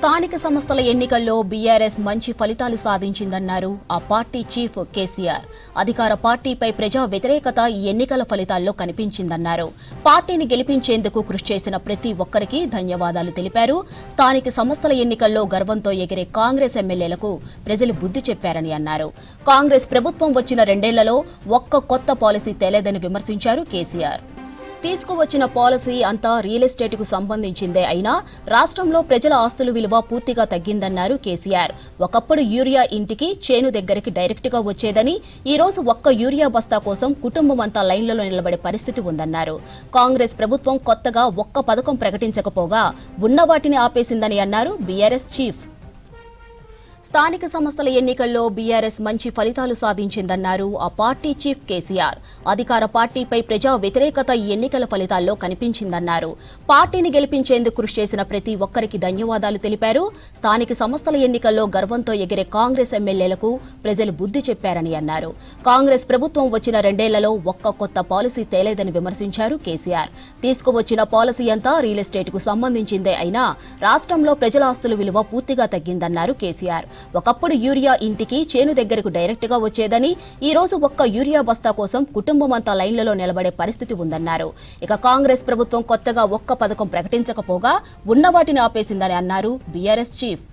స్థానిక సంస్థల ఎన్నికల్లో బీఆర్ఎస్ మంచి ఫలితాలు సాధించిందన్నారు ఆ పార్టీ చీఫ్ కేసీఆర్. అధికార పార్టీపై ప్రజా వ్యతిరేకత ఈ ఎన్నికల ఫలితాల్లో కనిపించిందన్నారు. పార్టీని గెలిపించేందుకు కృషి చేసిన ప్రతి ఒక్కరికి ధన్యవాదాలు తెలిపారు. స్థానిక సంస్థల ఎన్నికల్లో గర్వంతో ఎగిరే కాంగ్రెస్ ఎమ్మెల్యేలకు ప్రజలు బుద్ధి చెప్పారని అన్నారు. కాంగ్రెస్ ప్రభుత్వం వచ్చిన 2 ఏళ్లలో ఒక్క కొత్త పాలసీ తేలేదని విమర్శించారు కేసీఆర్. తీసుకువచ్చిన పాలసీ అంతా రియల్ ఎస్టేట్కు సంబంధించిందే అయినా రాష్ట్రంలో ప్రజల ఆస్తుల విలువ పూర్తిగా తగ్గిందన్నారు కేసీఆర్. ఒకప్పుడు యూరియా ఇంటికి చేను దగ్గరికి డైరెక్ట్గా వచ్చేదని, ఈ రోజు ఒక్క యూరియా బస్తా కోసం కుటుంబం అంతా లైన్లలో నిలబడే పరిస్థితి ఉందన్నారు. కాంగ్రెస్ ప్రభుత్వం కొత్తగా ఒక్క పథకం ప్రకటించకపోగా ఉన్న వాటిని ఆపేసిందని అన్నారు బీఆర్ఎస్ చీఫ్. స్థానిక సంస్థల ఎన్నికల్లో బీఆర్ఎస్ మంచి ఫలితాలు సాధించిందన్నారు ఆ పార్టీ చీఫ్ కేసీఆర్. అధికార పార్టీపై ప్రజా వ్యతిరేకత ఈ ఎన్నికల ఫలితాల్లో కనిపించిందన్నారు. పార్టీని గెలిపించేందుకు కృషి చేసిన ప్రతి ఒక్కరికి ధన్యవాదాలు తెలిపారు. స్థానిక సంస్థల ఎన్నికల్లో గర్వంతో ఎగిరే కాంగ్రెస్ ఎమ్మెల్యేలకు ప్రజలు బుద్ధి చెప్పారని అన్నారు. కాంగ్రెస్ ప్రభుత్వం వచ్చిన 2 ఏళ్లలో ఒక్క కొత్త పాలసీ తేలేదని విమర్శించారు కేసీఆర్. తీసుకువచ్చిన పాలసీ అంతా రియల్ ఎస్టేట్కు సంబంధించిందే అయినా రాష్ట్రంలో ప్రజల ఆస్తుల విలువ పూర్తిగా తగ్గిందన్నారు కేసీఆర్. ఒకప్పుడు యూరియా ఇంటికి చేను దగ్గరకు డైరెక్ట్గా వచ్చేదని, ఈ రోజు ఒక్క యూరియా బస్తా కోసం కుటుంబం అంతా లైన్లలో నిలబడే పరిస్థితి ఉందన్నారు. ఇక కాంగ్రెస్ ప్రభుత్వం కొత్తగా ఒక్క పథకం ప్రకటించకపోగా ఉన్న వాటిని ఆపేసిందని అన్నారు బీఆర్ఎస్ చీఫ్.